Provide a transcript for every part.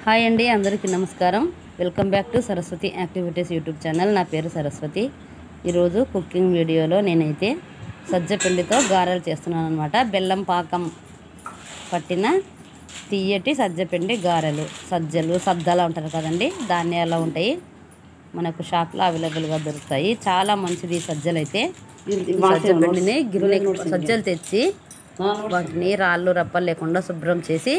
Hi అండి, అందరికీ నమస్కారం. Welcome back to Saraswati activities YouTube channel. నా పేరు సరస్వతి. ఈరోజు కుకింగ్ వీడియోలో నేనైతే సజ్జ పిండితో గారెలు చేస్తున్నాను అనమాట. బెల్లం పాకం పట్టిన తీయటి సజ్జపిండి గారెలు. సద్దలా ఉంటారు కదండి, ధాన్యాలు ఉంటాయి, మనకు షాప్లో అవైలబుల్గా దొరుకుతాయి. చాలా మంచిది సజ్జలు అయితే. సజ్జపిండిని సజ్జలు తెచ్చి వాటిని రాళ్ళు రప్పలు లేకుండా శుభ్రం చేసి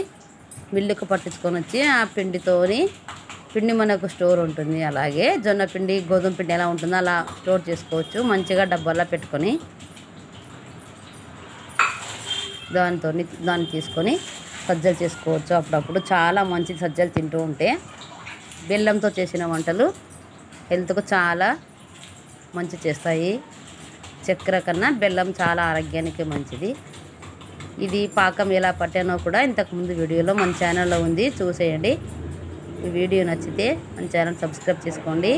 మిల్లుకు పట్టించుకొని వచ్చి ఆ పిండి మనకు స్టోర్ ఉంటుంది. అలాగే జొన్న పిండి, గోధుమ పిండి ఎలా ఉంటుందో అలా స్టోర్ చేసుకోవచ్చు. మంచిగా డబ్బాలో పెట్టుకొని దాన్ని తీసుకొని సజ్జలు చేసుకోవచ్చు. అప్పుడప్పుడు చాలా మంచి సజ్జలు తింటూ ఉంటే బెల్లంతో చేసిన వంటలు హెల్త్కు చాలా మంచి చేస్తాయి. చక్కెర కన్నా బెల్లం చాలా ఆరోగ్యానికి మంచిది. ఇది పాకం ఎలా పట్టానో కూడా ఇంతకుముందు వీడియోలో మన ఛానల్లో ఉంది, చూసేయండి. ఈ వీడియో నచ్చితే మన ఛానల్ సబ్స్క్రైబ్ చేసుకోండి,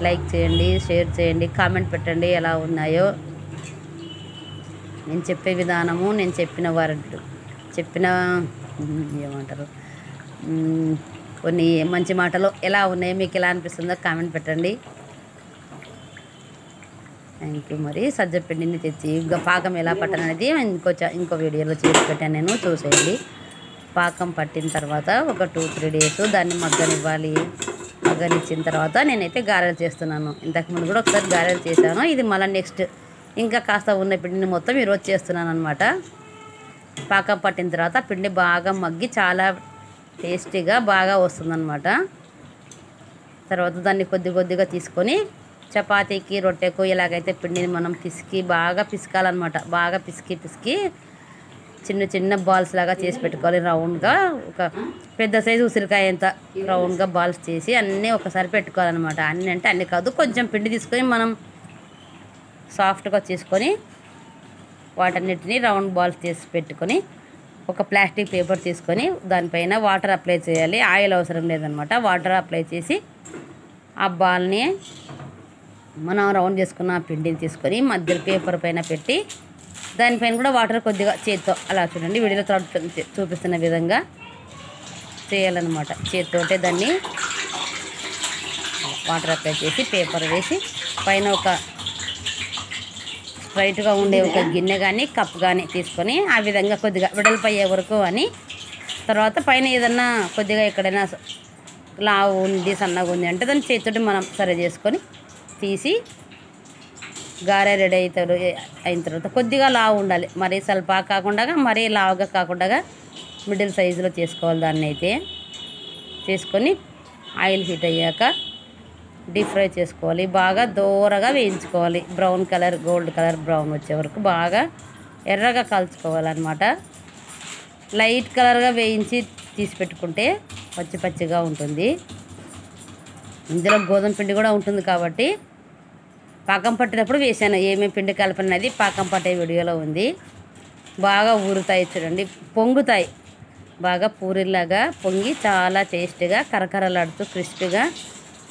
లైక్ చేయండి, షేర్ చేయండి, కామెంట్ పెట్టండి ఎలా ఉన్నాయో. నేను చెప్పే విధానము, నేను చెప్పిన ఏమంటారు కొన్ని మంచి మాటలు ఎలా ఉన్నాయో, మీకు ఎలా అనిపిస్తుందో కామెంట్ పెట్టండి. Thank you. మరి సజ్జపిండిని తెచ్చి ఇంకా పాకం ఎలా పట్టననేది ఇంకో వీడియోలో చేసి పెట్టాను, నేను చూసేయండి. పాకం పట్టిన తర్వాత ఒక 2-3 డేస్ దాన్ని మగ్గనిచ్చిన తర్వాత నేనైతే గారెలు చేస్తున్నాను. ఇంతకుముందు కూడా ఒకసారి గారెలు చేశాను. ఇది మళ్ళీ నెక్స్ట్ ఇంకా కాస్త ఉన్న పిండిని మొత్తం ఈరోజు చేస్తున్నాను అనమాట. పాకం పట్టిన తర్వాత పిండి బాగా మగ్గి చాలా టేస్టీగా బాగా వస్తుందన్నమాట. తర్వాత దాన్ని కొద్దిగా తీసుకొని చపాతీకి, రొట్టెకు ఎలాగైతే పిండిని మనం బాగా పిసకాలన్నమాట. బాగా పిసికి చిన్న బాల్స్ లాగా చేసి పెట్టుకోవాలి. రౌండ్గా ఒక పెద్ద సైజు ఉసిరికాయ ఎంత రౌండ్గా బాల్స్ చేసి అన్నీ ఒకసారి పెట్టుకోవాలన్నమాట. అన్నీ అంటే అన్నీ కాదు, కొంచెం పిండి తీసుకొని మనం సాఫ్ట్గా చేసుకొని వాటన్నిటిని రౌండ్ బాల్స్ చేసి పెట్టుకొని ఒక ప్లాస్టిక్ పేపర్ తీసుకొని దానిపైన వాటర్ అప్లై చేయాలి. ఆయిల్ అవసరం లేదనమాట. వాటర్ అప్లై చేసి ఆ బాల్ని మనం రౌండ్ చేసుకున్న పిండిని తీసుకొని మధ్యలో పేపర్ పైన పెట్టి దానిపైన కూడా వాటర్ కొద్దిగా చేతితో అలా చూడండి, వీడియోలో చూపిస్తున్న విధంగా చేయాలన్నమాట. చేతితోటే దాన్ని వాటర్ అప్లై చేసి పేపర్ వేసి పైన ఒక స్ట్రైట్గా ఉండే ఒక గిన్నె కానీ కప్ కానీ తీసుకొని ఆ విధంగా కొద్దిగా వెడల్పయ్యే వరకు అని తర్వాత పైన ఏదన్నా కొద్దిగా ఎక్కడైనా లావు ఉంది, సన్నగా ఉంది అంటే దాన్ని చేతితోటి మనం సరి చేసుకొని తీసి గారె రెడీ అయిన తర్వాత కొద్దిగా లావు ఉండాలి, మరీ సల్పా కాకుండా మరీ లావుగా కాకుండా మిడిల్ సైజులో చేసుకోవాలి. దాన్ని అయితే చేసుకొని ఆయిల్ హీట్ అయ్యాక డీప్ ఫ్రై చేసుకోవాలి. బాగా దూరగా వేయించుకోవాలి. Brown colour, gold colour brown వచ్చే వరకు బాగా ఎర్రగా కాల్చుకోవాలన్నమాట. లైట్ కలర్గా వేయించి తీసి పెట్టుకుంటే పచ్చిగా ఉంటుంది. ఇందులో గోధుమ పిండి కూడా ఉంటుంది కాబట్టి పాకం పట్టినప్పుడు వేసాను. ఏమేమి పిండి కలపనది పాకం పట్టే వీడియోలో ఉంది. బాగా ఊరుతాయి చూడండి, పొంగుతాయి, బాగా పూరిలాగా పొంగి చాలా టేస్టీగా కరకరలాడుతూ క్రిస్పీగా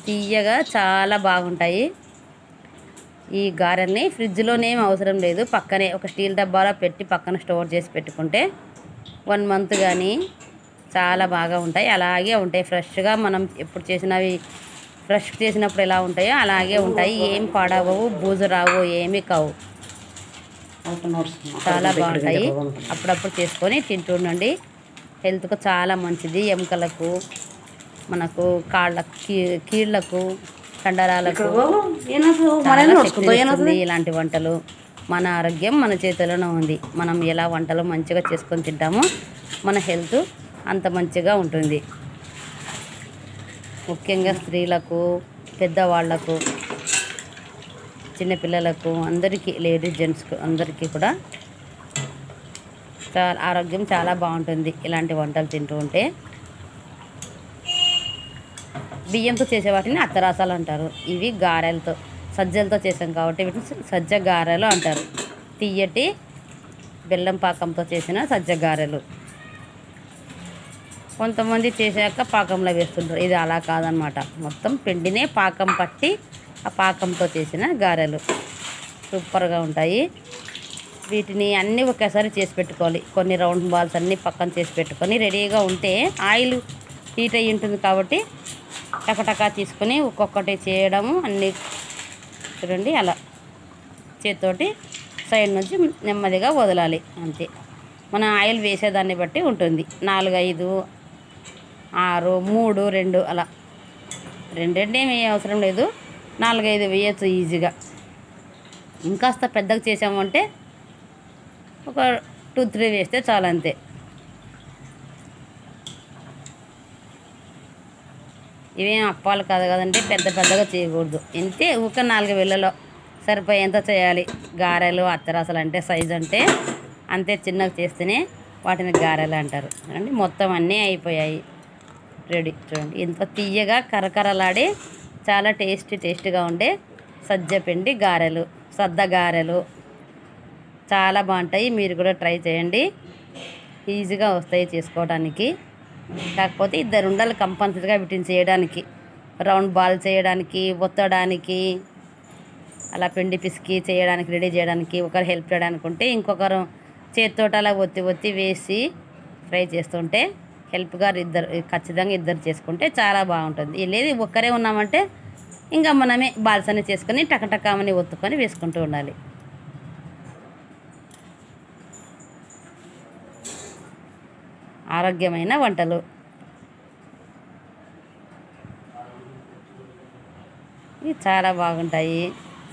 తీయగా చాలా బాగుంటాయి. ఈ గారెల్ని ఫ్రిడ్జ్లోనేం అవసరం లేదు, పక్కనే ఒక స్టీల్ డబ్బాలో పెట్టి పక్కన స్టోర్ చేసి పెట్టుకుంటే 1 మంత్ కానీ చాలా బాగా ఉంటాయి. అలాగే ఉంటాయి ఫ్రెష్గా. మనం ఎప్పుడు చేసినవి ఫ్రెష్ చేసినప్పుడు ఎలా ఉంటాయో అలాగే ఉంటాయి. ఏం పాడవవు, బూజు రావు, ఏమీ కావు, చాలా బాగుంటాయి. అప్పుడప్పుడు చేసుకొని తింటుండండి. హెల్త్కు చాలా మంచిది. ఎముకలకు, మనకు కీళ్ళకు, కండరాలకు ఇలాంటి వంటలు. మన ఆరోగ్యం మన చేతుల్లోనే ఉంది. మనం ఎలా వంటలు మంచిగా చేసుకొని తింటామో మన హెల్త్ అంత మంచిగా ఉంటుంది. ముఖ్యంగా స్త్రీలకు, పెద్దవాళ్లకు, చిన్నపిల్లలకు, అందరికీ, లేడీస్ జెంట్స్కు అందరికీ కూడా ఆరోగ్యం చాలా బాగుంటుంది ఇలాంటి వంటలు తింటూ ఉంటే. బియ్యంతో చేసే వాటిని అత్తరాసాలు అంటారు. ఇవి గారెలతో, సజ్జలతో చేసాం కాబట్టి వీటిని సజ్జ గారెలు అంటారు. తీయటి బెల్లం పాకంతో చేసిన సజ్జ గారెలు. కొంతమంది చేశాక పాకంలో వేస్తుంటారు, ఇది అలా కాదనమాట. మొత్తం పిండినే పాకం పట్టి ఆ పాకంతో చేసిన గారెలు సూపర్గా ఉంటాయి. వీటిని అన్నీ ఒకేసారి చేసి పెట్టుకోవాలి. కొన్ని రౌండ్ బాల్స్ అన్నీ పక్కన చేసి పెట్టుకొని రెడీగా ఉంటే ఆయిల్ హీట్ అయ్యి ఉంటుంది కాబట్టి టకటకా తీసుకొని ఒక్కొక్కటి చేయడము అన్నీ చూడండి. అలా చేతితోటి సైడ్ నుంచి నెమ్మదిగా వదలాలి అంతే. మన ఆయిల్ వేసేదాన్ని బట్టి ఉంటుంది. 4, 5, 6, 3, 2 అలా 2 ఏమీ అవసరం లేదు. 4, 5 వేయచ్చు ఈజీగా. ఇంకాస్త పెద్దగా చేసామంటే ఒక 2, 3 వేస్తే చాలు అంతే. ఇవేం అప్పాలు కాదు కదండి, పెద్దగా చేయకూడదు. ఇంతే ఒక 4 వేళ్ళలో సరిపోయేంత చేయాలి. గారెలు అత్తరసలు అంటే సైజు అంటే అంతే చిన్నగా చేస్తేనే వాటిని గారెలు అంటారు. చూడండి మొత్తం అన్నీ అయిపోయాయి, రెడీ. చూడండి ఎంత తీయగా కరకరలాడి చాలా టేస్టీగా ఉండే సజ్జపిండి గారెలు, సద్ద గారెలు చాలా బాగుంటాయి. మీరు కూడా ట్రై చేయండి, ఈజీగా వస్తాయి చేసుకోవడానికి. కాకపోతే 2 ఉండాలి కంపల్సరీగా వీటిని చేయడానికి. రౌండ్ బాల్ చేయడానికి, ఒత్తడానికి, అలా పిండి పిసికి చేయడానికి, రెడీ చేయడానికి ఒకరు హెల్ప్ చేయడానికి ఉంటే ఇంకొకరు చేతితోటి అలా ఒత్తి వేసి ఫ్రై చేస్తుంటే హెల్ప్గా ఖచ్చితంగా ఇద్దరు చేసుకుంటే చాలా బాగుంటుంది. లేదు ఒక్కరే ఉన్నామంటే ఇంకా మనమే బాల్స్ అన్ని చేసుకొని టకటకామని ఒత్తుకొని వేసుకుంటూ ఉండాలి. ఆరోగ్యమైన వంటలు ఇవి చాలా బాగుంటాయి.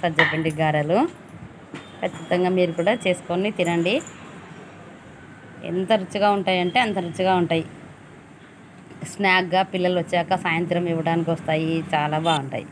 సజ్జపిండి గారెలు ఖచ్చితంగా మీరు కూడా చేసుకొని తినండి. ఎంత రుచిగా ఉంటాయంటే అంత రుచిగా ఉంటాయి. స్నాక్గా పిల్లలు వచ్చాక సాయంత్రం ఇవ్వడానికి వస్తాయి, చాలా బాగుంటాయి.